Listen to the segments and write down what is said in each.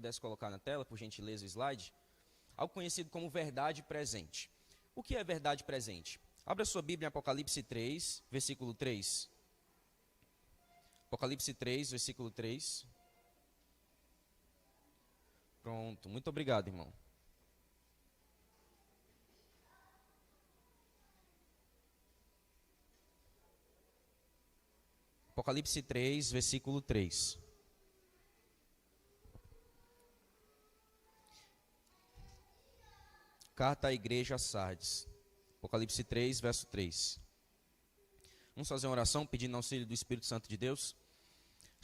Pudesse colocar na tela, por gentileza, o slide. Algo conhecido como verdade presente. O que é verdade presente? Abra sua Bíblia em Apocalipse 3, versículo 3. Apocalipse 3, versículo 3. Pronto, muito obrigado, irmão. Apocalipse 3, versículo 3. Carta à igreja a Sardes. Apocalipse 3, verso 3. Vamos fazer uma oração pedindo auxílio do Espírito Santo de Deus.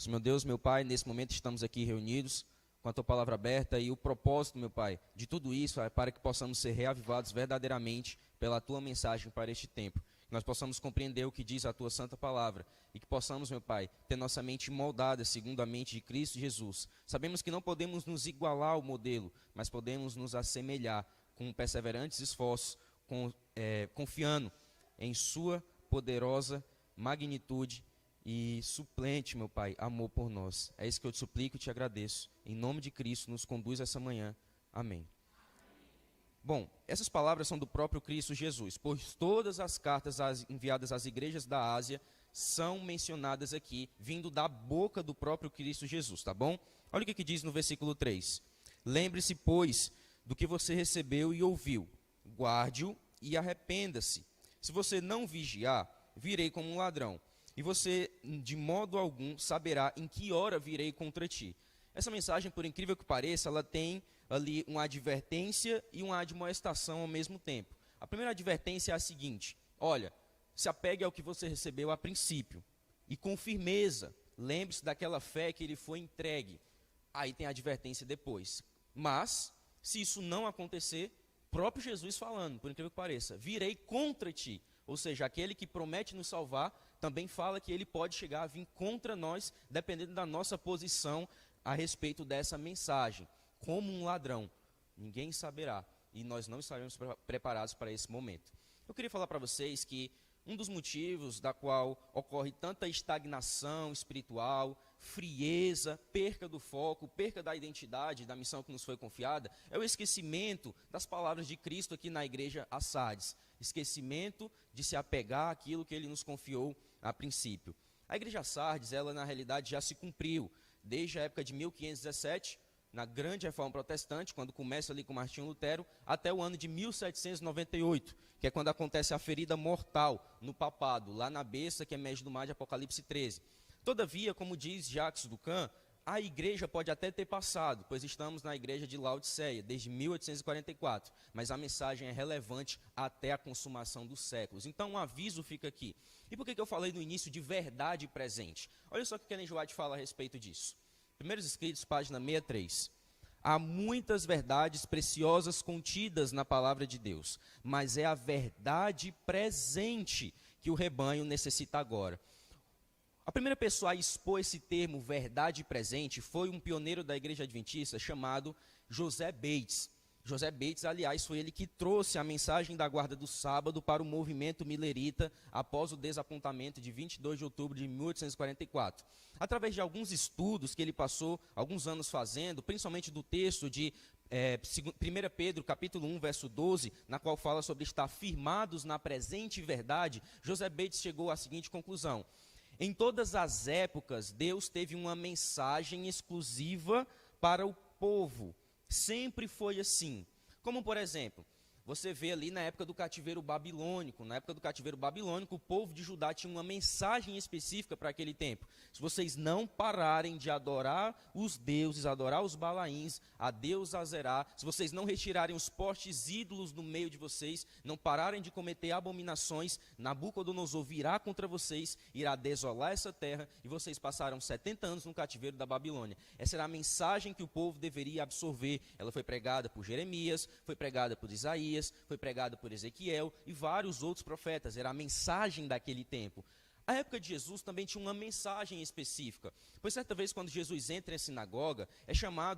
Meu Deus, meu Pai, nesse momento estamos aqui reunidos com a Tua palavra aberta e o propósito, meu Pai, de tudo isso é para que possamos ser reavivados verdadeiramente pela Tua mensagem para este tempo. Que nós possamos compreender o que diz a Tua santa palavra e que possamos, meu Pai, ter nossa mente moldada segundo a mente de Cristo Jesus. Sabemos que não podemos nos igualar ao modelo, mas podemos nos assemelhar com perseverantes esforços, confiando em Sua poderosa magnitude e suplente, meu Pai, amor por nós. É isso que eu te suplico e te agradeço. Em nome de Cristo, nos conduz essa manhã. Amém. Bom, essas palavras são do próprio Cristo Jesus, pois todas as cartas enviadas às igrejas da Ásia são mencionadas aqui, vindo da boca do próprio Cristo Jesus, tá bom? Olha o que diz no versículo 3. Lembre-se, pois, do que você recebeu e ouviu, guarde-o e arrependa-se. Se você não vigiar, virei como um ladrão, e você de modo algum saberá em que hora virei contra ti. Essa mensagem, por incrível que pareça, ela tem ali uma advertência e uma admoestação ao mesmo tempo. A primeira advertência é a seguinte: olha, se apegue ao que você recebeu a princípio, e com firmeza, lembre-se daquela fé que ele foi entregue. Aí tem a advertência depois. Mas se isso não acontecer, próprio Jesus falando, por incrível que pareça, virei contra ti. Ou seja, aquele que promete nos salvar, também fala que ele pode chegar a vir contra nós, dependendo da nossa posição a respeito dessa mensagem. Como um ladrão, ninguém saberá, e nós não estaremos preparados para esse momento. Eu queria falar para vocês que um dos motivos da qual ocorre tanta estagnação espiritual, frieza, perca do foco, perca da identidade, da missão que nos foi confiada, é o esquecimento das palavras de Cristo aqui na igreja a Sardes. Esquecimento de se apegar àquilo que ele nos confiou a princípio. A igreja Sardes, ela na realidade já se cumpriu, desde a época de 1517, na grande reforma protestante, quando começa ali com Martinho Lutero, até o ano de 1798, que é quando acontece a ferida mortal no papado, lá na besta que emerge do mar de Apocalipse 13. Todavia, como diz Jacques Ducan, a igreja pode até ter passado, pois estamos na igreja de Laodiceia, desde 1844, mas a mensagem é relevante até a consumação dos séculos. Então, um aviso fica aqui. E por que eu falei no início de verdade presente? Olha só o que Ellen G. White fala a respeito disso. Primeiros Escritos, página 63. Há muitas verdades preciosas contidas na palavra de Deus, mas é a verdade presente que o rebanho necessita agora. A primeira pessoa a expor esse termo verdade presente foi um pioneiro da igreja adventista chamado José Bates. José Bates, aliás, foi ele que trouxe a mensagem da guarda do sábado para o movimento millerita após o desapontamento de 22 de outubro de 1844. Através de alguns estudos que ele passou alguns anos fazendo, principalmente do texto de 1 Pedro, capítulo 1, verso 12, na qual fala sobre estar firmados na presente verdade, José Bates chegou à seguinte conclusão: em todas as épocas, Deus teve uma mensagem exclusiva para o povo. Sempre foi assim. Como, por exemplo, você vê ali na época do cativeiro babilônico. Na época do cativeiro babilônico, o povo de Judá tinha uma mensagem específica para aquele tempo. Se vocês não pararem de adorar os deuses, adorar os balaíns, a Deus Azerá, se vocês não retirarem os postes ídolos do meio de vocês, não pararem de cometer abominações, Nabucodonosor virá contra vocês, irá desolar essa terra, e vocês passaram 70 anos no cativeiro da Babilônia. Essa era a mensagem que o povo deveria absorver. Ela foi pregada por Jeremias, foi pregada por Isaías, foi pregado por Ezequiel e vários outros profetas. Era a mensagem daquele tempo. A época de Jesus também tinha uma mensagem específica, pois certa vez quando Jesus entra em sinagoga,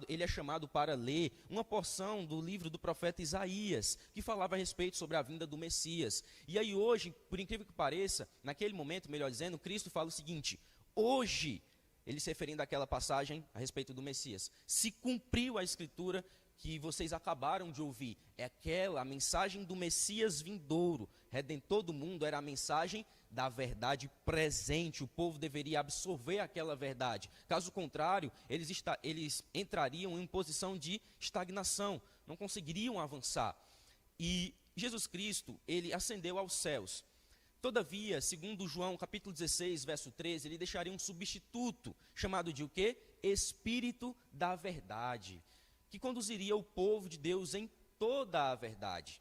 ele é chamado para ler uma porção do livro do profeta Isaías, que falava a respeito sobre a vinda do Messias. E aí hoje, por incrível que pareça, naquele momento, melhor dizendo, Cristo fala o seguinte: hoje ele se referindo àquela passagem a respeito do Messias. Se cumpriu a escritura que vocês acabaram de ouvir. É aquela, a mensagem do Messias vindouro, redentor do mundo, era a mensagem da verdade presente. O povo deveria absorver aquela verdade. Caso contrário, eles entrariam em posição de estagnação, não conseguiriam avançar. E Jesus Cristo, ele ascendeu aos céus. Todavia, segundo João capítulo 16, verso 13, ele deixaria um substituto, chamado de o quê? Espírito da verdade, que conduziria o povo de Deus em toda a verdade.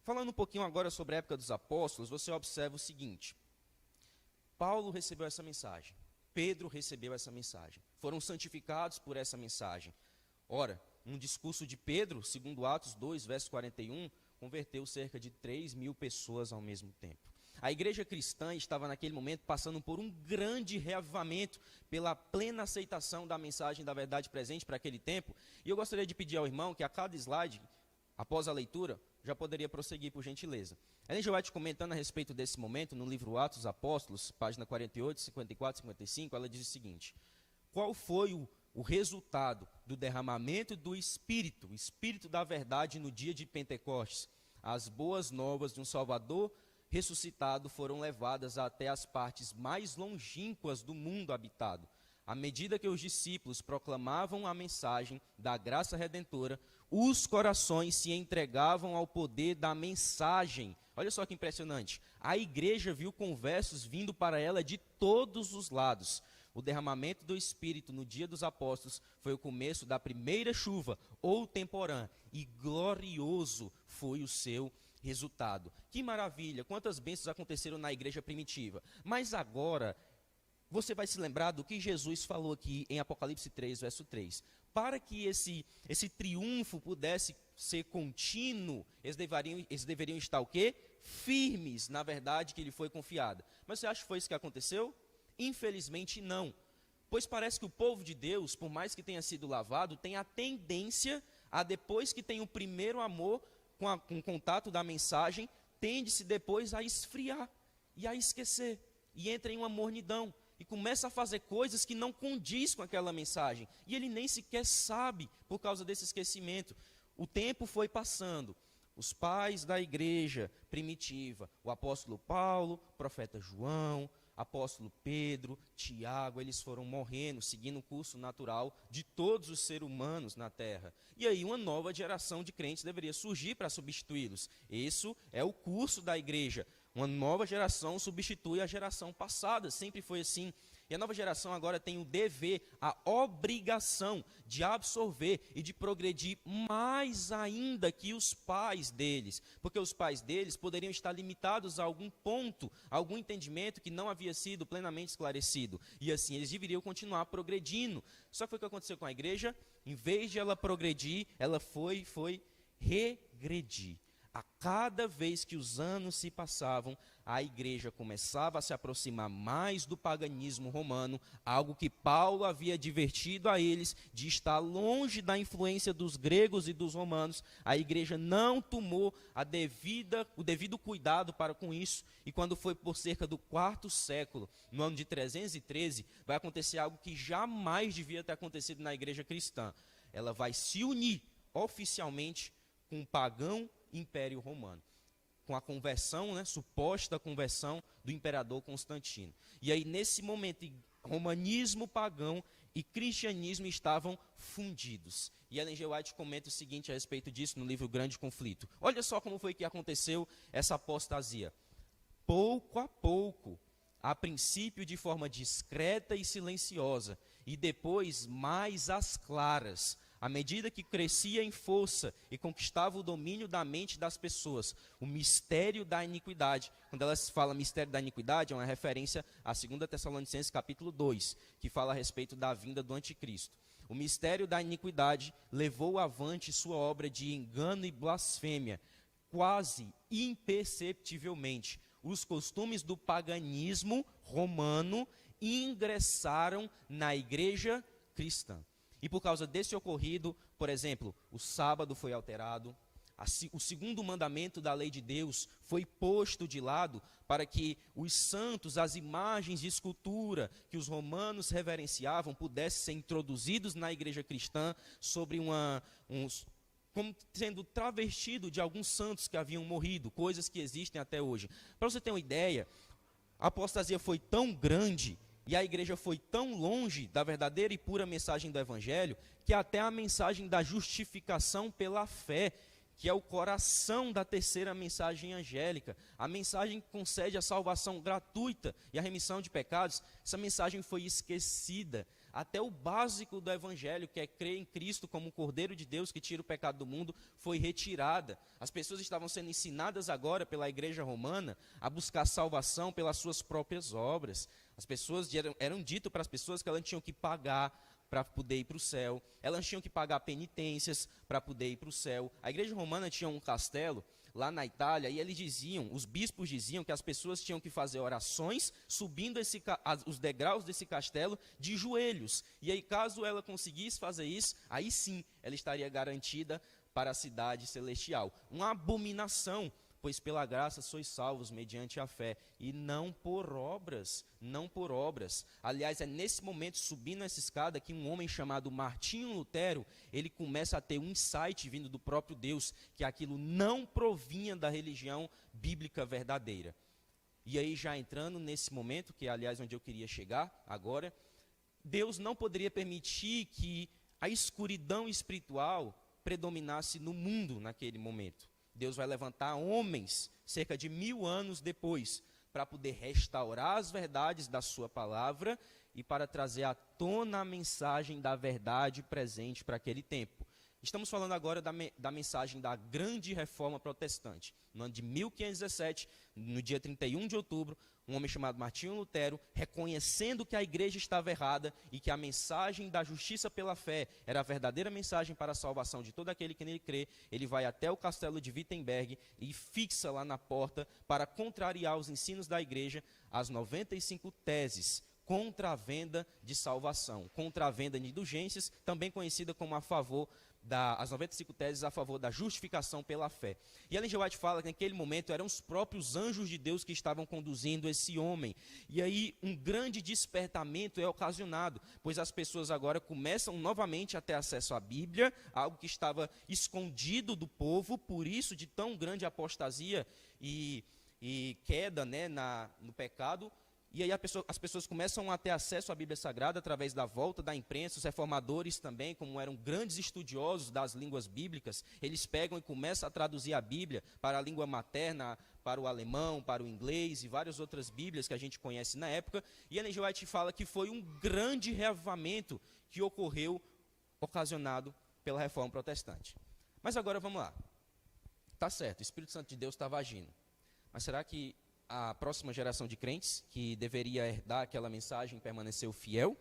Falando um pouquinho agora sobre a época dos apóstolos, você observa o seguinte: Paulo recebeu essa mensagem, Pedro recebeu essa mensagem, foram santificados por essa mensagem. Ora, um discurso de Pedro, segundo Atos 2, verso 41, converteu cerca de 3.000 pessoas ao mesmo tempo. A igreja cristã estava naquele momento passando por um grande reavivamento pela plena aceitação da mensagem da verdade presente para aquele tempo. E eu gostaria de pedir ao irmão que a cada slide, após a leitura, já poderia prosseguir, por gentileza. Ellen G. White, comentando a respeito desse momento, no livro Atos dos Apóstolos, página 48, 54 e 55, ela diz o seguinte: qual foi o resultado do derramamento do Espírito, o Espírito da verdade no dia de Pentecostes? As boas novas de um Salvador ressuscitado foram levadas até as partes mais longínquas do mundo habitado. À medida que os discípulos proclamavam a mensagem da graça redentora, os corações se entregavam ao poder da mensagem. Olha só que impressionante. A igreja viu conversos vindo para ela de todos os lados. O derramamento do Espírito no dia dos apóstolos foi o começo da primeira chuva, ou temporã, e glorioso foi o seu resultado. Que maravilha, quantas bênçãos aconteceram na igreja primitiva. Mas agora, você vai se lembrar do que Jesus falou aqui em Apocalipse 3, verso 3. Para que esse triunfo pudesse ser contínuo, eles deveriam estar o quê? Firmes na verdade que lhe foi confiada. Mas você acha que foi isso que aconteceu? Infelizmente não. Pois parece que o povo de Deus, por mais que tenha sido lavado, tem a tendência a, depois que tem o primeiro amor com o contato da mensagem, tende-se depois a esfriar e a esquecer, e entra em uma mornidão, e começa a fazer coisas que não condiz com aquela mensagem, e ele nem sequer sabe por causa desse esquecimento. O tempo foi passando, os pais da igreja primitiva, o apóstolo Paulo, o profeta João, apóstolo Pedro, Tiago, eles foram morrendo, seguindo o curso natural de todos os seres humanos na terra. E aí uma nova geração de crentes deveria surgir para substituí-los. Isso é o curso da igreja. Uma nova geração substitui a geração passada, sempre foi assim. E a nova geração agora tem o dever, a obrigação de absorver e de progredir mais ainda que os pais deles. Porque os pais deles poderiam estar limitados a algum ponto, a algum entendimento que não havia sido plenamente esclarecido. E assim eles deveriam continuar progredindo. Só que foi o que aconteceu com a igreja. Em vez de ela progredir, ela foi regredir. A cada vez que os anos se passavam, a igreja começava a se aproximar mais do paganismo romano, algo que Paulo havia advertido a eles de estar longe da influência dos gregos e dos romanos. A igreja não tomou o devido cuidado para com isso, e quando foi por cerca do 4º século, no ano de 313, vai acontecer algo que jamais devia ter acontecido na igreja cristã. Ela vai se unir oficialmente com o pagão Império Romano, com a conversão, suposta conversão do imperador Constantino. E aí, nesse momento, romanismo pagão e cristianismo estavam fundidos. E Ellen G. White comenta o seguinte a respeito disso no livro Grande Conflito. Olha só como foi que aconteceu essa apostasia. Pouco a pouco, a princípio de forma discreta e silenciosa, e depois mais às claras, à medida que crescia em força e conquistava o domínio da mente das pessoas, o mistério da iniquidade. Quando ela fala mistério da iniquidade, é uma referência a 2 Tessalonicenses capítulo 2, que fala a respeito da vinda do anticristo. O mistério da iniquidade levou avante sua obra de engano e blasfêmia, quase imperceptivelmente. Os costumes do paganismo romano ingressaram na igreja cristã. E por causa desse ocorrido, por exemplo, o sábado foi alterado, O segundo mandamento da lei de Deus foi posto de lado para que os santos, as imagens de escultura que os romanos reverenciavam, pudessem ser introduzidos na igreja cristã sobre como sendo travestido de alguns santos que haviam morrido, coisas que existem até hoje. Para você ter uma ideia, a apostasia foi tão grande e a igreja foi tão longe da verdadeira e pura mensagem do evangelho, que até a mensagem da justificação pela fé, que é o coração da terceira mensagem angélica, a mensagem que concede a salvação gratuita e a remissão de pecados, essa mensagem foi esquecida. Até o básico do evangelho, que é crer em Cristo como o Cordeiro de Deus que tira o pecado do mundo, foi retirada. As pessoas estavam sendo ensinadas agora pela igreja romana a buscar salvação pelas suas próprias obras. As pessoas eram dito para as pessoas que elas tinham que pagar para poder ir para o céu, elas tinham que pagar penitências para poder ir para o céu. A igreja romana tinha um castelo lá na Itália, e os bispos diziam que as pessoas tinham que fazer orações subindo os degraus desse castelo de joelhos. E aí, caso ela conseguisse fazer isso, aí sim ela estaria garantida para a cidade celestial. Uma abominação, pois pela graça sois salvos mediante a fé, e não por obras, não por obras. Aliás, é nesse momento, subindo essa escada, que um homem chamado Martinho Lutero, ele começa a ter um insight vindo do próprio Deus, que aquilo não provinha da religião bíblica verdadeira. E aí, já entrando nesse momento, que é aliás onde eu queria chegar agora, Deus não poderia permitir que a escuridão espiritual predominasse no mundo naquele momento. Deus vai levantar homens, cerca de 1000 anos depois, para poder restaurar as verdades da sua palavra e para trazer à tona a mensagem da verdade presente para aquele tempo. Estamos falando agora da mensagem da grande reforma protestante. No ano de 1517, no dia 31 de outubro, um homem chamado Martinho Lutero, reconhecendo que a igreja estava errada e que a mensagem da justiça pela fé era a verdadeira mensagem para a salvação de todo aquele que nele crê, ele vai até o castelo de Wittenberg e fixa lá na porta, para contrariar os ensinos da igreja, as 95 teses contra a venda de salvação, contra a venda de indulgências, também conhecida como as 95 teses a favor da justificação pela fé. E Ellen G. White fala que naquele momento eram os próprios anjos de Deus que estavam conduzindo esse homem. E aí um grande despertamento é ocasionado, pois as pessoas agora começam novamente a ter acesso à Bíblia, algo que estava escondido do povo, por isso de tão grande apostasia e queda, né, no pecado. E aí as pessoas começam a ter acesso à Bíblia Sagrada através da volta da imprensa. Os reformadores também, como eram grandes estudiosos das línguas bíblicas, eles pegam e começam a traduzir a Bíblia para a língua materna, para o alemão, para o inglês e várias outras Bíblias que a gente conhece na época. E Ellen G. White fala que foi um grande reavivamento que ocorreu, ocasionado pela Reforma Protestante. Mas agora vamos lá. Tá certo, o Espírito Santo de Deus estava agindo. Mas será que a próxima geração de crentes, que deveria herdar aquela mensagem, permaneceu fiel?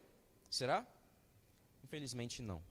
Será? Infelizmente não.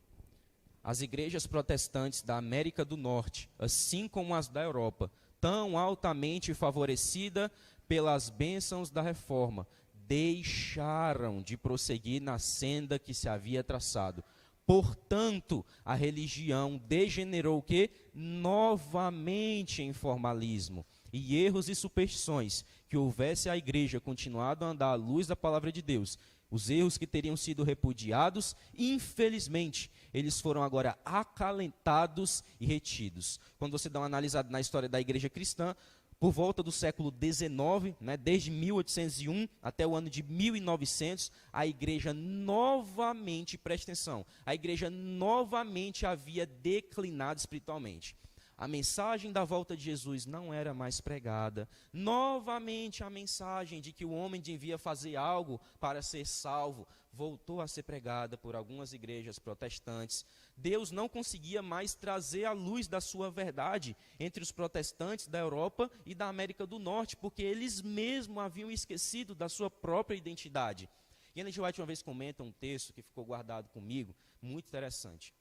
As igrejas protestantes da América do Norte, assim como as da Europa, tão altamente favorecidas pelas bênçãos da reforma, deixaram de prosseguir na senda que se havia traçado. Portanto, a religião degenerou o quê? Novamente em formalismo e erros e superstições, que houvesse a igreja continuado a andar à luz da palavra de Deus. Os erros que teriam sido repudiados, infelizmente, eles foram agora acalentados e retidos. Quando você dá uma analisada na história da igreja cristã, por volta do século XIX, né, desde 1801 até o ano de 1900, a igreja novamente, preste atenção, a igreja novamente havia declinado espiritualmente. A mensagem da volta de Jesus não era mais pregada. Novamente a mensagem de que o homem devia fazer algo para ser salvo voltou a ser pregada por algumas igrejas protestantes. Deus não conseguia mais trazer a luz da sua verdade entre os protestantes da Europa e da América do Norte, porque eles mesmos haviam esquecido da sua própria identidade. E Ellen G. White uma vez comenta um texto que ficou guardado comigo, muito interessante.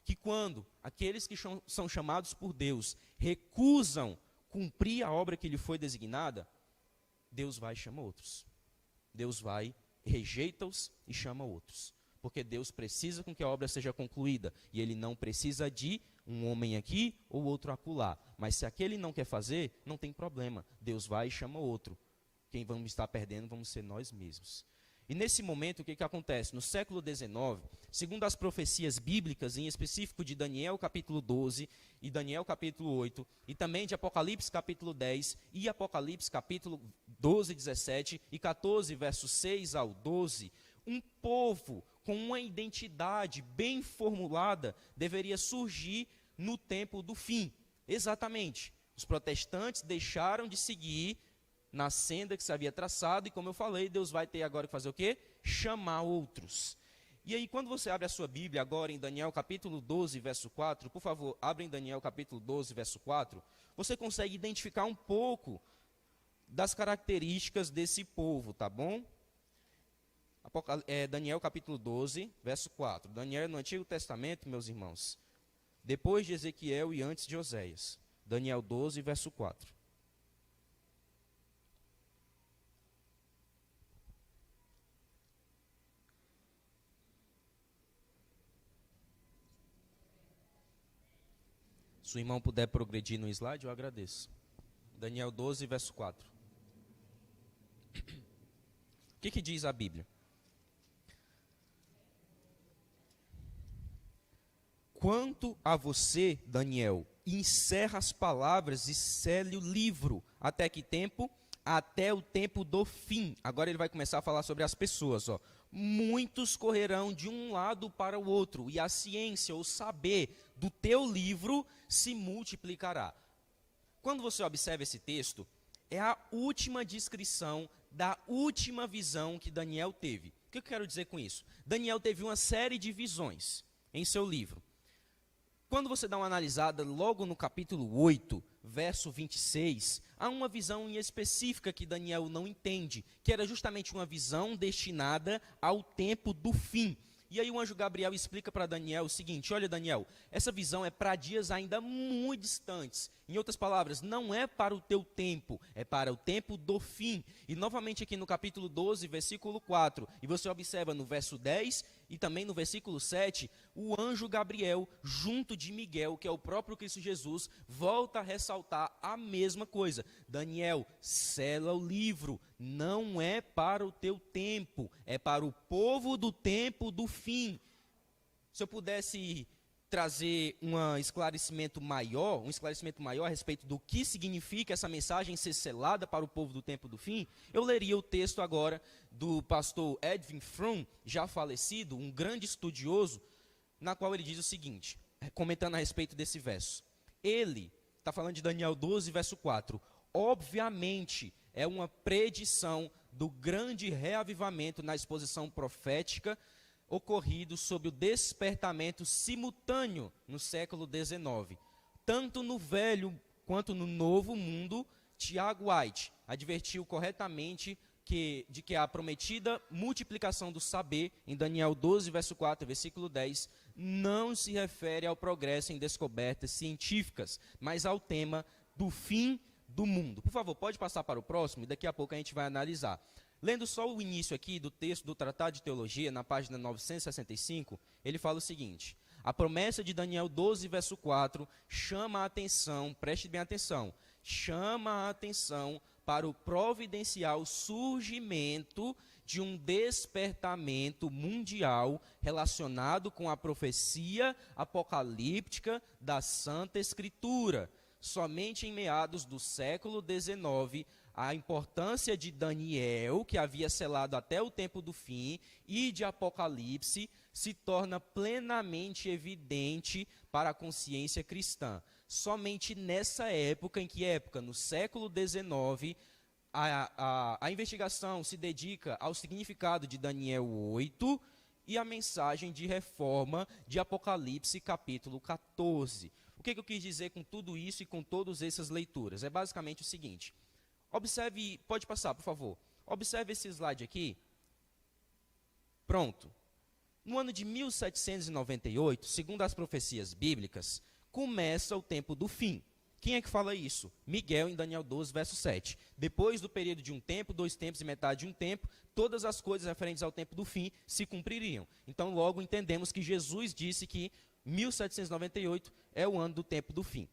Que quando aqueles que são chamados por Deus recusam cumprir a obra que lhe foi designada, Deus vai e chama outros. Deus vai, rejeita-os e chama outros. Porque Deus precisa com que a obra seja concluída. E Ele não precisa de um homem aqui ou outro acolá. Mas se aquele não quer fazer, não tem problema. Deus vai e chama outro. Quem vamos estar perdendo vamos ser nós mesmos. E nesse momento, o que acontece? No século XIX, segundo as profecias bíblicas, em específico de Daniel capítulo 12 e Daniel capítulo 8, e também de Apocalipse capítulo 10 e Apocalipse capítulo 12, 17 e 14, versos 6 ao 12, um povo com uma identidade bem formulada deveria surgir no tempo do fim. Exatamente. Os protestantes deixaram de seguir na senda que se havia traçado, e como eu falei, Deus vai ter agora que fazer o quê? Chamar outros. E aí, quando você abre a sua Bíblia agora em Daniel capítulo 12, verso 4, por favor, abre em Daniel capítulo 12, verso 4, você consegue identificar um pouco das características desse povo, tá bom? Daniel capítulo 12, verso 4. Daniel no Antigo Testamento, meus irmãos, depois de Ezequiel e antes de Oséias. Daniel 12, verso 4. Se o irmão puder progredir no slide, eu agradeço. Daniel 12, verso 4. O que diz a Bíblia? Quanto a você, Daniel, encerra as palavras e cele o livro. Até que tempo? Até o tempo do fim. Agora ele vai começar a falar sobre as pessoas. Ó. Muitos correrão de um lado para o outro, e a ciência, o saber do teu livro se multiplicará. Quando você observa esse texto, é a última descrição da última visão que Daniel teve. O que eu quero dizer com isso? Daniel teve uma série de visões em seu livro. Quando você dá uma analisada logo no capítulo 8, verso 26, há uma visão em específica que Daniel não entende, que era justamente uma visão destinada ao tempo do fim. E aí o anjo Gabriel explica para Daniel o seguinte: olha, Daniel, essa visão é para dias ainda muito distantes. Em outras palavras, não é para o teu tempo, é para o tempo do fim. E novamente aqui no capítulo 12, versículo 4, e você observa no verso 10 e também no versículo 7, o anjo Gabriel, junto de Miguel, que é o próprio Cristo Jesus, volta a ressaltar a mesma coisa. Daniel, sela o livro, não é para o teu tempo, é para o povo do tempo do fim. Se eu pudesse trazer um esclarecimento maior a respeito do que significa essa mensagem ser selada para o povo do tempo do fim, eu leria o texto agora do pastor Edwin Fromm, já falecido, um grande estudioso, na qual ele diz o seguinte, comentando a respeito desse verso. Ele está falando de Daniel 12, verso 4. Obviamente, é uma predição do grande reavivamento na exposição profética ocorrido sob o despertamento simultâneo no século XIX. Tanto no velho quanto no novo mundo, Tiago White advertiu corretamente de que a prometida multiplicação do saber, em Daniel 12, verso 4, versículo 10, não se refere ao progresso em descobertas científicas, mas ao tema do fim do mundo. Por favor, pode passar para o próximo, e daqui a pouco a gente vai analisar. Lendo só o início aqui do texto do Tratado de Teologia, na página 965, ele fala o seguinte: a promessa de Daniel 12, verso 4, chama a atenção, preste bem atenção, chama a atenção para o providencial surgimento de um despertamento mundial relacionado com a profecia apocalíptica da Santa Escritura. Somente em meados do século XIX, a importância de Daniel, que havia selado até o tempo do fim, e de Apocalipse, se torna plenamente evidente para a consciência cristã. Somente nessa época, em que época? No século XIX, a investigação se dedica ao significado de Daniel 8 e a mensagem de reforma de Apocalipse, capítulo 14. O que eu quis dizer com tudo isso e com todas essas leituras? É basicamente o seguinte. Observe, pode passar, por favor. Observe esse slide aqui. Pronto. No ano de 1798, segundo as profecias bíblicas, começa o tempo do fim. Quem é que fala isso? Miguel, em Daniel 12, verso 7. Depois do período de um tempo, 2 tempos e metade de um tempo, todas as coisas referentes ao tempo do fim se cumpririam. Então, logo entendemos que Jesus disse que 1798 é o ano do tempo do fim.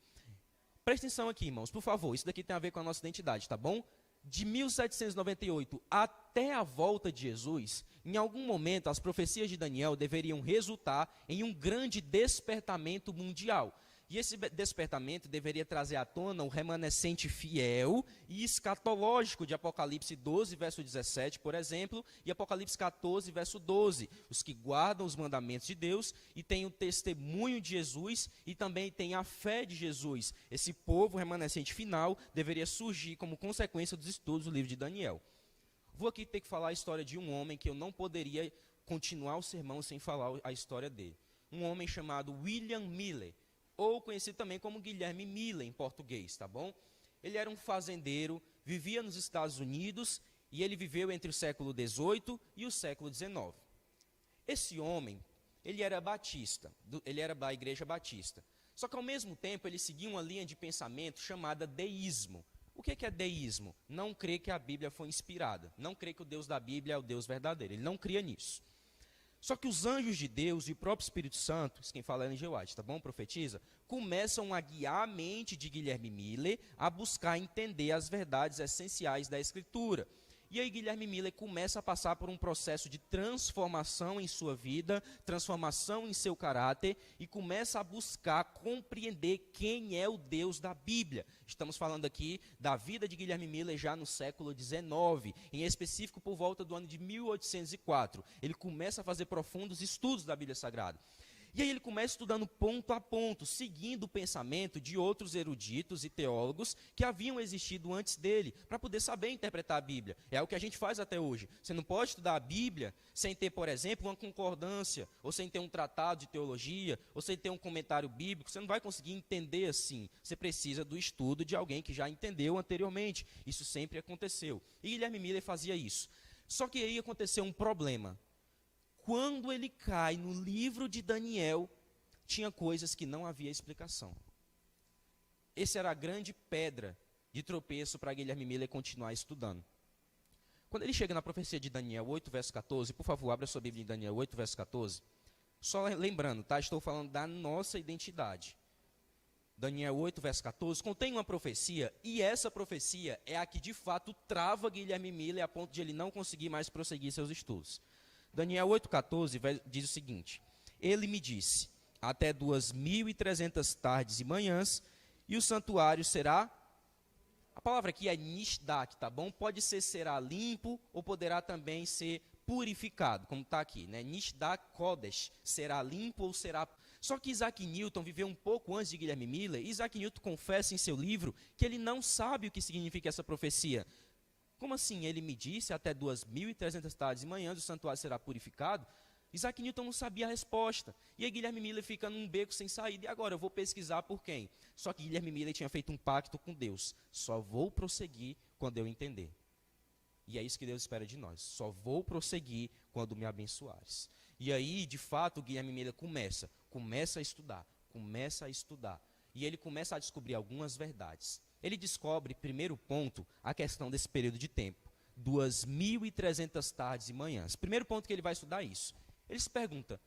Presta atenção aqui, irmãos, por favor, isso daqui tem a ver com a nossa identidade, tá bom? De 1798 até a volta de Jesus, em algum momento as profecias de Daniel deveriam resultar em um grande despertamento mundial. E esse despertamento deveria trazer à tona o remanescente fiel e escatológico de Apocalipse 12, verso 17, por exemplo, e Apocalipse 14, verso 12, os que guardam os mandamentos de Deus e têm o testemunho de Jesus e também têm a fé de Jesus. Esse povo remanescente final deveria surgir como consequência dos estudos do livro de Daniel. Vou aqui ter que falar a história de um homem que eu não poderia continuar o sermão sem falar a história dele. Um homem chamado William Miller, ou conhecido também como Guilherme Miller, em português, tá bom? Ele era um fazendeiro, vivia nos Estados Unidos, e ele viveu entre o século XVIII e o século XIX. Esse homem, ele era batista, ele era da igreja batista. Só que, ao mesmo tempo, ele seguia uma linha de pensamento chamada deísmo. O que é deísmo? Não crer que a Bíblia foi inspirada, não crer que o Deus da Bíblia é o Deus verdadeiro, ele não cria nisso. Só que os anjos de Deus e o próprio Espírito Santo, isso quem fala é Ellen G. White, tá bom? Profetiza, começam a guiar a mente de Guilherme Miller a buscar entender as verdades essenciais da Escritura. E aí Guilherme Miller começa a passar por um processo de transformação em sua vida, transformação em seu caráter, e começa a buscar compreender quem é o Deus da Bíblia. Estamos falando aqui da vida de Guilherme Miller já no século XIX, em específico por volta do ano de 1804. Ele começa a fazer profundos estudos da Bíblia Sagrada. E aí ele começa estudando ponto a ponto, seguindo o pensamento de outros eruditos e teólogos que haviam existido antes dele, para poder saber interpretar a Bíblia. É o que a gente faz até hoje. Você não pode estudar a Bíblia sem ter, por exemplo, uma concordância, ou sem ter um tratado de teologia, ou sem ter um comentário bíblico. Você não vai conseguir entender assim. Você precisa do estudo de alguém que já entendeu anteriormente. Isso sempre aconteceu. E Guilherme Miller fazia isso. Só que aí aconteceu um problema. Quando ele cai no livro de Daniel, tinha coisas que não havia explicação. Essa era a grande pedra de tropeço para Guilherme Miller continuar estudando. Quando ele chega na profecia de Daniel 8, verso 14, por favor, abra sua Bíblia em Daniel 8, verso 14. Só lembrando, tá? Estou falando da nossa identidade. Daniel 8, verso 14, contém uma profecia, e essa profecia é a que de fato trava Guilherme Miller a ponto de ele não conseguir mais prosseguir seus estudos. Daniel 8,14 diz o seguinte: ele me disse, até 2.300 tardes e manhãs, e o santuário será, a palavra aqui é nishdak, tá bom? Pode ser será limpo, ou poderá também ser purificado, como está aqui, né? Nishdak Kodesh, será limpo ou será... Só que Isaac Newton viveu um pouco antes de Guilherme Miller, e Isaac Newton confessa em seu livro que ele não sabe o que significa essa profecia. Como assim? Ele me disse, até 2.300 tardes e manhãs o santuário será purificado? Isaac Newton não sabia a resposta. E aí Guilherme Miller fica num beco sem saída. E agora, eu vou pesquisar por quem? Só que Guilherme Miller tinha feito um pacto com Deus. Só vou prosseguir quando eu entender. E é isso que Deus espera de nós. Só vou prosseguir quando me abençoares. E aí, de fato, Guilherme Miller começa a estudar. E ele começa a descobrir algumas verdades. Ele descobre, primeiro ponto, a questão desse período de tempo. 2.300 tardes e manhãs. Primeiro ponto que ele vai estudar é isso. Ele se pergunta,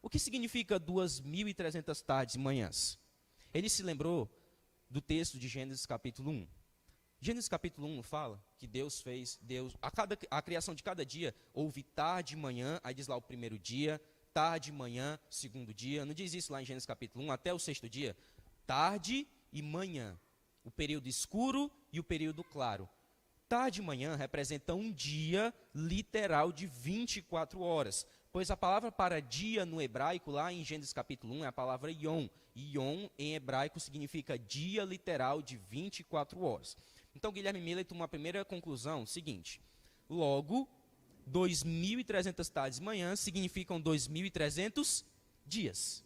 o que significa 2.300 tardes e manhãs? Ele se lembrou do texto de Gênesis capítulo 1. Gênesis capítulo 1 fala que Deus fez, a criação de cada dia, houve tarde e manhã, aí diz lá o primeiro dia, tarde e manhã, segundo dia. Não diz isso lá em Gênesis capítulo 1, até o sexto dia? Tarde e manhã, o período escuro e o período claro. Tarde e manhã representa um dia literal de 24 horas, pois a palavra para dia no hebraico, lá em Gênesis capítulo 1, é a palavra Yom. Yom, em hebraico, significa dia literal de 24 horas. Então, Guilherme Miller toma uma primeira conclusão, seguinte: logo, 2.300 tardes e manhãs significam 2.300 dias.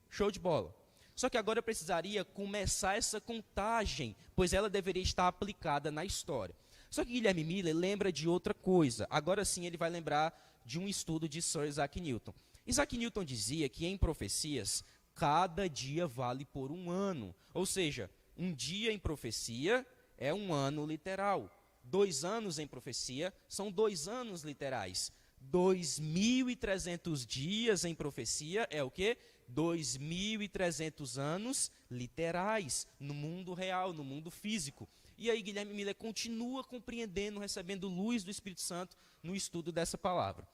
Show de bola. Só que agora eu precisaria começar essa contagem, pois ela deveria estar aplicada na história. Só que Guilherme Miller lembra de outra coisa. Agora sim ele vai lembrar de um estudo de Sir Isaac Newton. Isaac Newton dizia que em profecias, cada dia vale por um ano. Ou seja, um dia em profecia é um ano literal. 2 anos em profecia são 2 anos literais. 2.300 dias em profecia é o quê? 2.300 anos literais no mundo real, no mundo físico. E aí Guilherme Miller continua compreendendo, recebendo luz do Espírito Santo no estudo dessa palavra.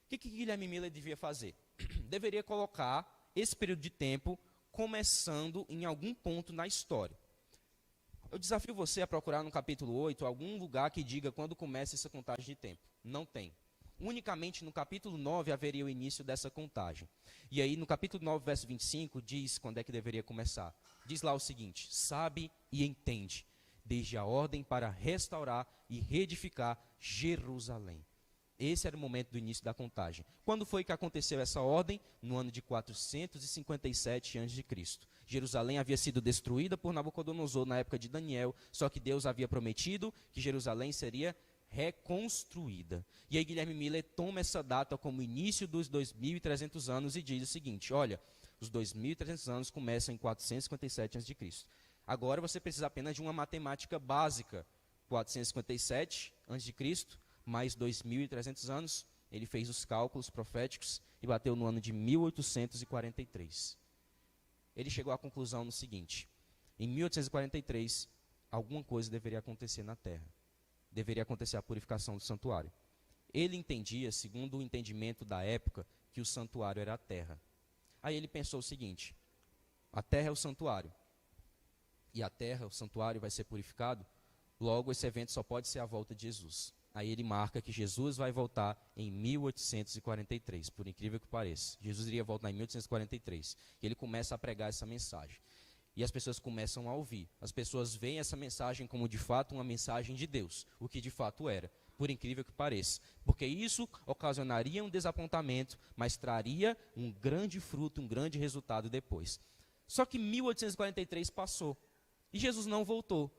O que Guilherme Miller devia fazer? Deveria colocar esse período de tempo começando em algum ponto na história. Eu desafio você a procurar no capítulo 8 algum lugar que diga quando começa essa contagem de tempo. Não tem. Unicamente no capítulo 9 haveria o início dessa contagem. E aí no capítulo 9, verso 25, diz quando é que deveria começar. Diz lá o seguinte: sabe e entende, desde a ordem para restaurar e reedificar Jerusalém. Esse era o momento do início da contagem. Quando foi que aconteceu essa ordem? No ano de 457 a.C. Jerusalém havia sido destruída por Nabucodonosor na época de Daniel, só que Deus havia prometido que Jerusalém seria reconstruída. E aí Guilherme Miller toma essa data como início dos 2.300 anos e diz o seguinte: olha, os 2.300 anos começam em 457 a.C. Agora você precisa apenas de uma matemática básica. 457 a.C., mais 2.300 anos, ele fez os cálculos proféticos e bateu no ano de 1843. Ele chegou à conclusão no seguinte: em 1843, alguma coisa deveria acontecer na terra. Deveria acontecer a purificação do santuário. Ele entendia, segundo o entendimento da época, que o santuário era a terra. Aí ele pensou o seguinte: a terra é o santuário. E a terra, o santuário, vai ser purificado. Logo, esse evento só pode ser a volta de Jesus. Aí ele marca que Jesus vai voltar em 1843, por incrível que pareça. Jesus iria voltar em 1843. E ele começa a pregar essa mensagem. E as pessoas começam a ouvir. As pessoas veem essa mensagem como de fato uma mensagem de Deus, o que de fato era, por incrível que pareça. Porque isso ocasionaria um desapontamento, mas traria um grande fruto, um grande resultado depois. Só que 1843 passou e Jesus não voltou.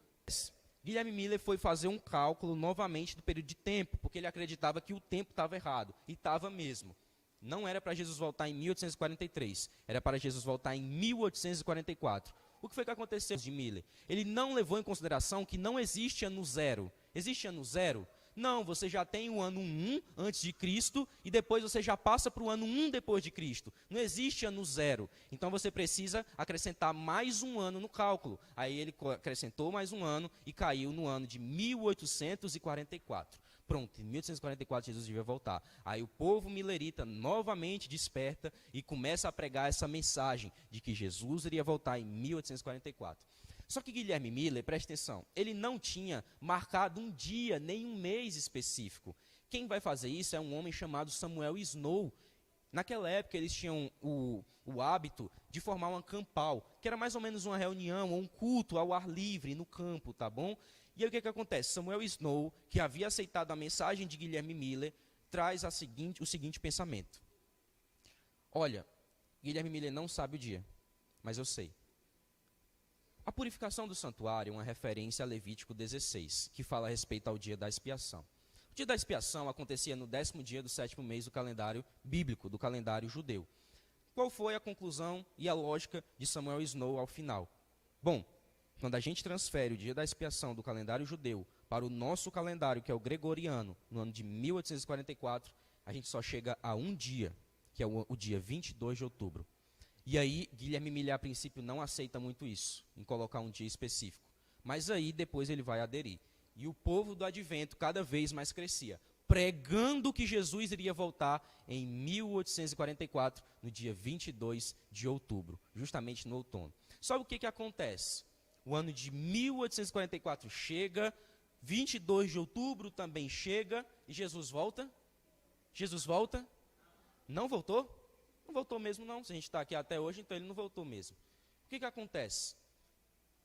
Guilherme Miller foi fazer um cálculo novamente do período de tempo, porque ele acreditava que o tempo estava errado, e estava mesmo. Não era para Jesus voltar em 1843, era para Jesus voltar em 1844. O que foi que aconteceu de Miller? Ele não levou em consideração que não existe ano zero. Existe ano zero? Não, você já tem o ano 1 antes de Cristo e depois você já passa para o ano 1 depois de Cristo. Não existe ano zero. Então você precisa acrescentar mais um ano no cálculo. Aí ele acrescentou mais um ano e caiu no ano de 1844. Pronto, em 1844 Jesus devia voltar. Aí o povo milerita novamente desperta e começa a pregar essa mensagem de que Jesus iria voltar em 1844. Só que Guilherme Miller, presta atenção, ele não tinha marcado um dia, nem um mês específico. Quem vai fazer isso é um homem chamado Samuel Snow. Naquela época eles tinham o hábito de formar uma campal, que era mais ou menos uma reunião ou um culto ao ar livre no campo, tá bom? E aí o que acontece? Samuel Snow, que havia aceitado a mensagem de Guilherme Miller, traz o seguinte pensamento. Olha, Guilherme Miller não sabe o dia, mas eu sei. A purificação do santuário é uma referência a Levítico 16, que fala a respeito ao dia da expiação. O dia da expiação acontecia no 10º dia do 7º mês do calendário bíblico, do calendário judeu. Qual foi a conclusão e a lógica de Samuel Snow ao final? Bom, quando a gente transfere o dia da expiação do calendário judeu para o nosso calendário, que é o gregoriano, no ano de 1844, a gente só chega a um dia, que é o dia 22 de outubro. E aí, Guilherme Miller, a princípio, não aceita muito isso, em colocar um dia específico. Mas aí, depois ele vai aderir. E o povo do advento cada vez mais crescia, pregando que Jesus iria voltar em 1844, no dia 22 de outubro, justamente no outono. Só o que acontece? O ano de 1844 chega, 22 de outubro também chega, e Jesus volta? Jesus volta? Não voltou? Não voltou mesmo não, se a gente está aqui até hoje, então ele não voltou mesmo. O que acontece?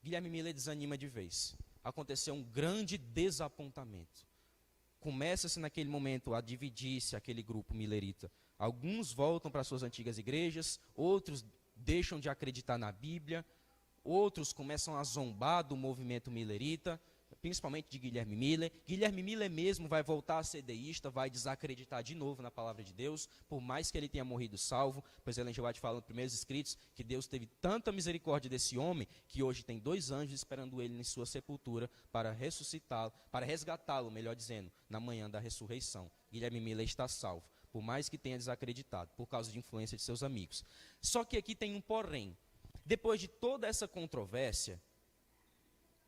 Guilherme Miller desanima de vez. Aconteceu um grande desapontamento. Começa-se naquele momento a dividir-se aquele grupo millerita. Alguns voltam para suas antigas igrejas, outros deixam de acreditar na Bíblia, outros começam a zombar do movimento millerita, principalmente de Guilherme Miller. Guilherme Miller mesmo vai voltar a ser deísta, vai desacreditar de novo na palavra de Deus, por mais que ele tenha morrido salvo, pois Ellen G. White fala nos primeiros escritos que Deus teve tanta misericórdia desse homem, que hoje tem 2 anjos esperando ele em sua sepultura para ressuscitá-lo, para resgatá-lo, melhor dizendo, na manhã da ressurreição. Guilherme Miller está salvo, por mais que tenha desacreditado, por causa de influência de seus amigos. Só que aqui tem um porém. Depois de toda essa controvérsia,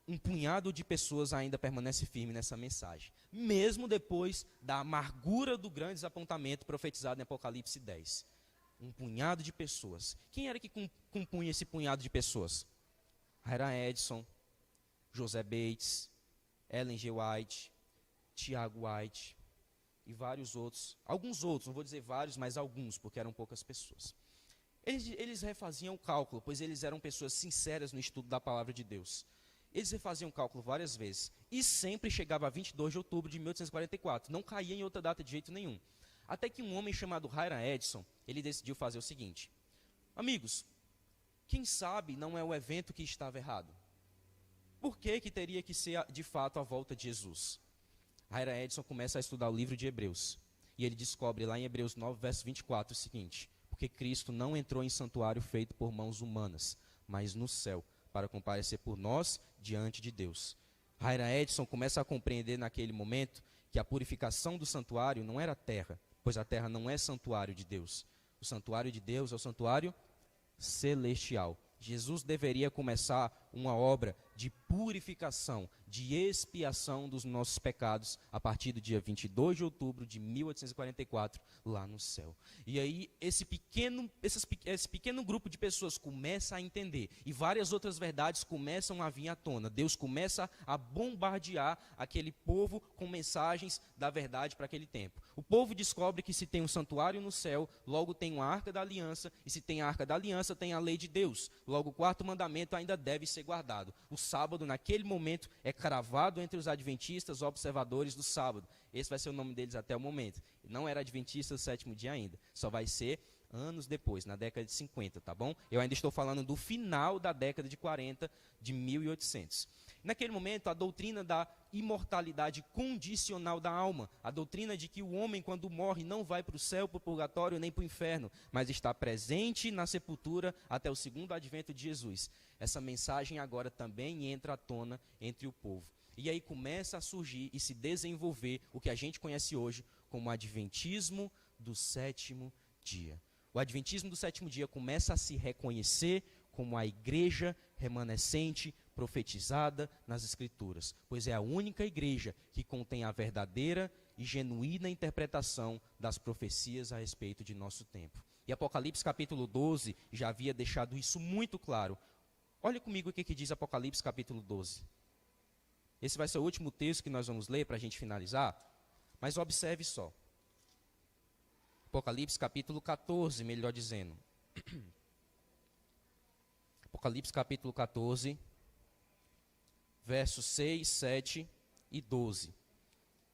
um punhado de pessoas ainda permanece firme nessa mensagem, mesmo depois da amargura do grande desapontamento profetizado em Apocalipse 10. Um punhado de pessoas. Quem era que compunha esse punhado de pessoas? Hiram Edson, José Bates, Ellen G. White, Tiago White e vários outros. Alguns outros, não vou dizer vários, mas alguns, porque eram poucas pessoas. Eles refaziam o cálculo, pois eles eram pessoas sinceras no estudo da palavra de Deus. Eles refaziam o cálculo várias vezes e sempre chegava a 22 de outubro de 1844. Não caía em outra data de jeito nenhum. Até que um homem chamado Hiram Edson, ele decidiu fazer o seguinte: amigos, quem sabe não é o evento que estava errado? Por que teria que ser de fato a volta de Jesus? Hiram Edson começa a estudar o livro de Hebreus. E ele descobre lá em Hebreus 9, verso 24 o seguinte: porque Cristo não entrou em santuário feito por mãos humanas, mas no céu, para comparecer por nós diante de Deus. Hiram Edson começa a compreender naquele momento que a purificação do santuário não era a terra, pois a terra não é santuário de Deus. O santuário de Deus é o santuário celestial. Jesus deveria começar uma obra de purificação, de expiação dos nossos pecados a partir do dia 22 de outubro de 1844, lá no céu. E aí esse pequeno grupo de pessoas começa a entender e várias outras verdades começam a vir à tona. Deus começa a bombardear aquele povo com mensagens da verdade para aquele tempo. O povo descobre que se tem um santuário no céu, logo tem uma arca da aliança, e se tem a arca da aliança, tem a lei de Deus. Logo o 4º mandamento ainda deve ser guardado. O sábado, naquele momento, é cravado entre os adventistas, observadores do sábado. Esse vai ser o nome deles até o momento. Não era adventista do 7º dia ainda. Só vai ser anos depois, na década de 50, tá bom? Eu ainda estou falando do final da década de 40, de 1800. Naquele momento, a doutrina da imortalidade condicional da alma, a doutrina de que o homem, quando morre, não vai para o céu, para o purgatório, nem para o inferno, mas está presente na sepultura até o 2º advento de Jesus. Essa mensagem agora também entra à tona entre o povo. E aí começa a surgir e se desenvolver o que a gente conhece hoje como o adventismo do 7º dia. O adventismo do 7º dia começa a se reconhecer como a igreja remanescente profetizada nas Escrituras, pois é a única igreja que contém a verdadeira e genuína interpretação das profecias a respeito de nosso tempo. E Apocalipse capítulo 12 já havia deixado isso muito claro. Olha comigo o que diz Apocalipse capítulo 12. Esse vai ser o último texto que nós vamos ler para a gente finalizar, mas observe só. Apocalipse capítulo 14, melhor dizendo. Apocalipse capítulo 14, versos 6, 7 e 12.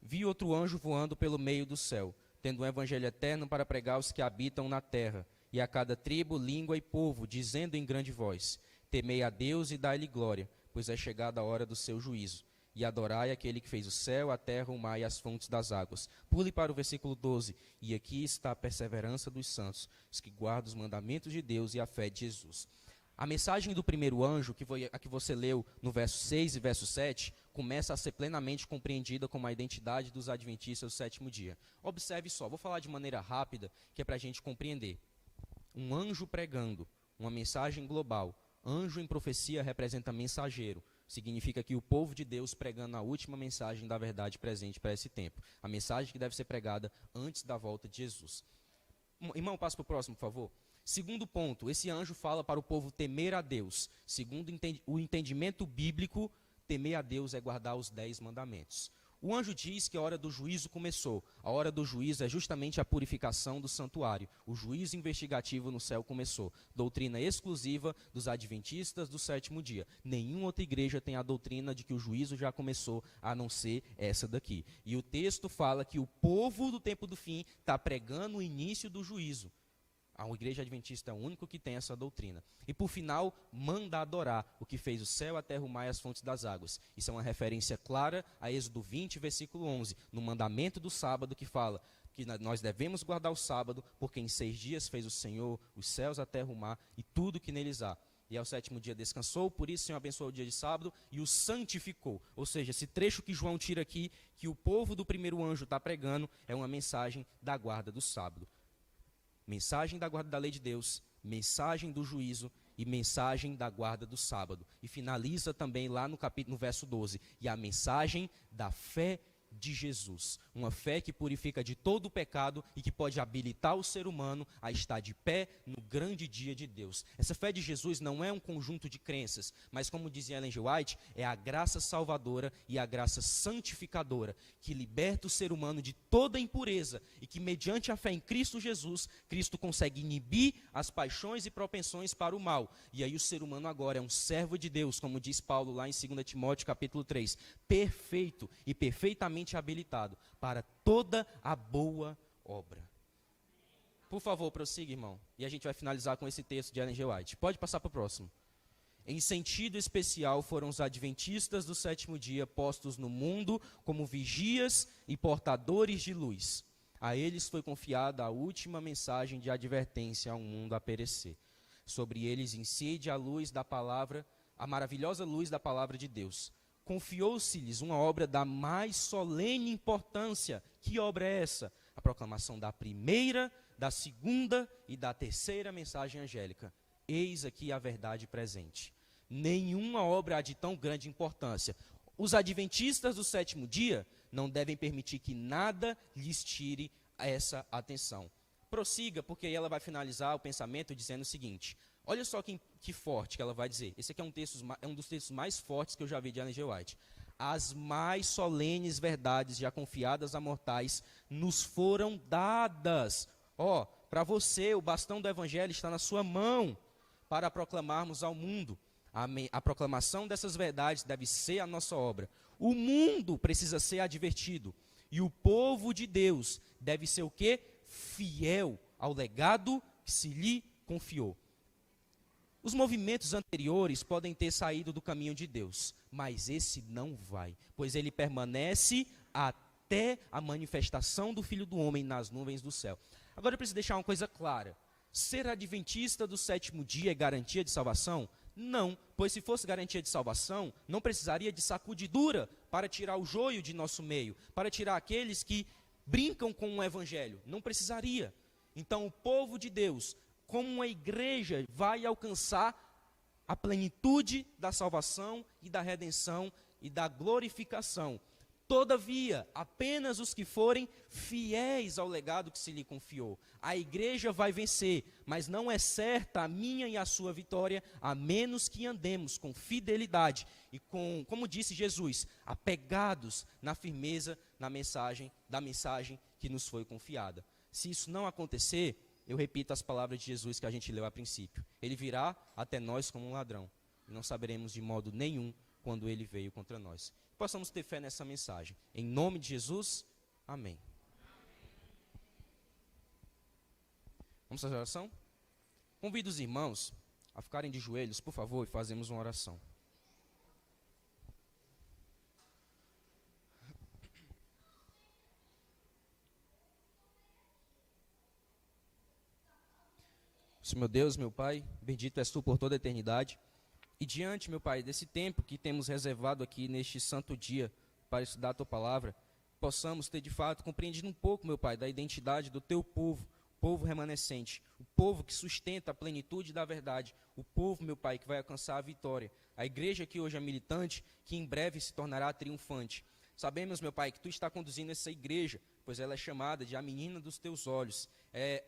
Vi outro anjo voando pelo meio do céu, tendo um evangelho eterno para pregar aos que habitam na terra, e a cada tribo, língua e povo, dizendo em grande voz: temei a Deus e dai-lhe glória, pois é chegada a hora do seu juízo. E adorai aquele que fez o céu, a terra, o mar e as fontes das águas. Pule para o versículo 12. E aqui está a perseverança dos santos, os que guardam os mandamentos de Deus e a fé de Jesus. A mensagem do primeiro anjo, a que você leu no verso 6 e verso 7, começa a ser plenamente compreendida como a identidade dos adventistas do 7º dia. Observe só, vou falar de maneira rápida, que é para a gente compreender. Um anjo pregando uma mensagem global. Anjo em profecia representa mensageiro. Significa que o povo de Deus pregando a última mensagem da verdade presente para esse tempo. A mensagem que deve ser pregada antes da volta de Jesus. Irmão, passa para o próximo, por favor. Segundo ponto, esse anjo fala para o povo temer a Deus. Segundo o entendimento bíblico, temer a Deus é guardar os 10 mandamentos. O anjo diz que a hora do juízo começou. A hora do juízo é justamente a purificação do santuário. O juízo investigativo no céu começou. Doutrina exclusiva dos adventistas do 7º dia. Nenhuma outra igreja tem a doutrina de que o juízo já começou, a não ser essa daqui. E o texto fala que o povo do tempo do fim está pregando o início do juízo. A igreja adventista é o único que tem essa doutrina. E por final, manda adorar o que fez o céu, a terra, o mar e as fontes das águas. Isso é uma referência clara a Êxodo 20, versículo 11, no mandamento do sábado, que fala que nós devemos guardar o sábado, porque em 6 dias fez o Senhor os céus, a terra, o mar e tudo que neles há. E ao 7º dia descansou, por isso o Senhor abençoou o dia de sábado e o santificou. Ou seja, esse trecho que João tira aqui, que o povo do primeiro anjo está pregando, é uma mensagem da guarda do sábado. Mensagem da guarda da lei de Deus, mensagem do juízo e mensagem da guarda do sábado. E finaliza também lá no verso 12, e a mensagem da fé de Jesus, uma fé que purifica de todo o pecado e que pode habilitar o ser humano a estar de pé no grande dia de Deus. Essa fé de Jesus não é um conjunto de crenças, mas como dizia Ellen G. White, é a graça salvadora e a graça santificadora, que liberta o ser humano de toda impureza e que mediante a fé em Cristo Jesus, Cristo consegue inibir as paixões e propensões para o mal. E aí o ser humano agora é um servo de Deus, como diz Paulo lá em 2 Timóteo capítulo 3, perfeito e perfeitamente habilitado para toda a boa obra. Por favor, prossiga, irmão. E a gente vai finalizar com esse texto de Ellen G. White. Pode passar para o próximo. Em sentido especial foram os adventistas do 7º dia postos no mundo como vigias e portadores de luz. A eles foi confiada a última mensagem de advertência ao mundo a perecer. Sobre eles incide a luz da palavra, a maravilhosa luz da palavra de Deus. Confiou-se-lhes uma obra da mais solene importância. Que obra é essa? A proclamação da primeira, da segunda e da terceira mensagem angélica. Eis aqui a verdade presente. Nenhuma obra há de tão grande importância. Os adventistas do 7º dia não devem permitir que nada lhes tire essa atenção. Prossiga, porque aí ela vai finalizar o pensamento dizendo o seguinte. Olha só que forte que ela vai dizer. Esse aqui é um dos textos mais fortes que eu já vi de Ellen G. White. As mais solenes verdades já confiadas a mortais nos foram dadas. Para você, o bastão do evangelho está na sua mão para proclamarmos ao mundo. A proclamação dessas verdades deve ser a nossa obra. O mundo precisa ser advertido. E o povo de Deus deve ser o quê? Fiel ao legado que se lhe confiou. Os movimentos anteriores podem ter saído do caminho de Deus, mas esse não vai, pois ele permanece até a manifestação do Filho do Homem nas nuvens do céu. Agora eu preciso deixar uma coisa clara. Ser adventista do 7º dia é garantia de salvação? Não, pois se fosse garantia de salvação, não precisaria de sacudidura para tirar o joio de nosso meio, para tirar aqueles que brincam com o evangelho. Não precisaria. Então o povo de Deus, como uma igreja, vai alcançar a plenitude da salvação e da redenção e da glorificação. Todavia, apenas os que forem fiéis ao legado que se lhe confiou. A igreja vai vencer, mas não é certa a minha e a sua vitória, a menos que andemos com fidelidade e com, como disse Jesus, apegados na firmeza da mensagem que nos foi confiada. Se isso não acontecer, eu repito as palavras de Jesus que a gente leu a princípio. Ele virá até nós como um ladrão. E não saberemos de modo nenhum quando ele veio contra nós. Possamos ter fé nessa mensagem. Em nome de Jesus, amém. Vamos fazer a oração? Convido os irmãos a ficarem de joelhos, por favor, e fazemos uma oração. Meu Deus, meu Pai, bendito és Tu por toda a eternidade. E diante, meu Pai, desse tempo que temos reservado aqui neste santo dia para estudar a Tua palavra, possamos ter de fato compreendido um pouco, meu Pai, da identidade do Teu povo, povo remanescente, o povo que sustenta a plenitude da verdade, o povo, meu Pai, que vai alcançar a vitória, a igreja que hoje é militante, que em breve se tornará triunfante. Sabemos, meu Pai, que Tu está conduzindo essa igreja, pois ela é chamada de a menina dos Teus olhos.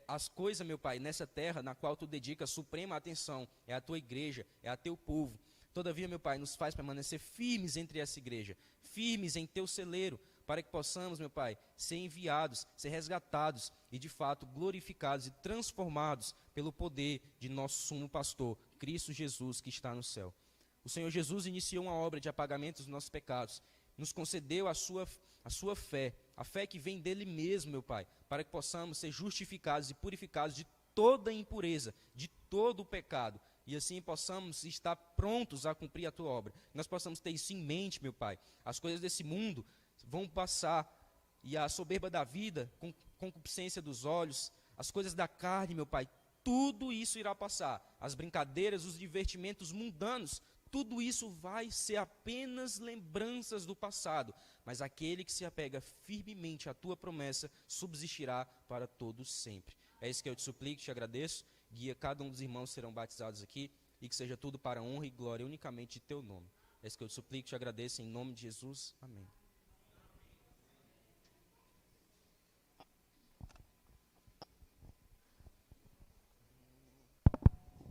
As coisas, meu Pai, nessa terra na qual Tu dedicas suprema atenção, é a Tua igreja, é a Teu povo. Todavia, meu Pai, nos faz permanecer firmes entre essa igreja, firmes em Teu celeiro, para que possamos, meu Pai, ser enviados, ser resgatados e, de fato, glorificados e transformados pelo poder de nosso sumo pastor, Cristo Jesus, que está no céu. O Senhor Jesus iniciou uma obra de apagamento dos nossos pecados, nos concedeu a sua fé, a fé que vem dele mesmo, meu Pai, para que possamos ser justificados e purificados de toda impureza, de todo o pecado, e assim possamos estar prontos a cumprir a tua obra. Nós possamos ter isso em mente, meu Pai. As coisas desse mundo vão passar, e a soberba da vida, com concupiscência dos olhos, as coisas da carne, meu Pai, tudo isso irá passar. As brincadeiras, os divertimentos mundanos, tudo isso vai ser apenas lembranças do passado. Mas aquele que se apega firmemente à tua promessa subsistirá para todos sempre. É isso que eu te suplico, te agradeço. Guia cada um dos irmãos que serão batizados aqui, e que seja tudo para a honra e glória unicamente de teu nome. É isso que eu te suplico, te agradeço em nome de Jesus. Amém.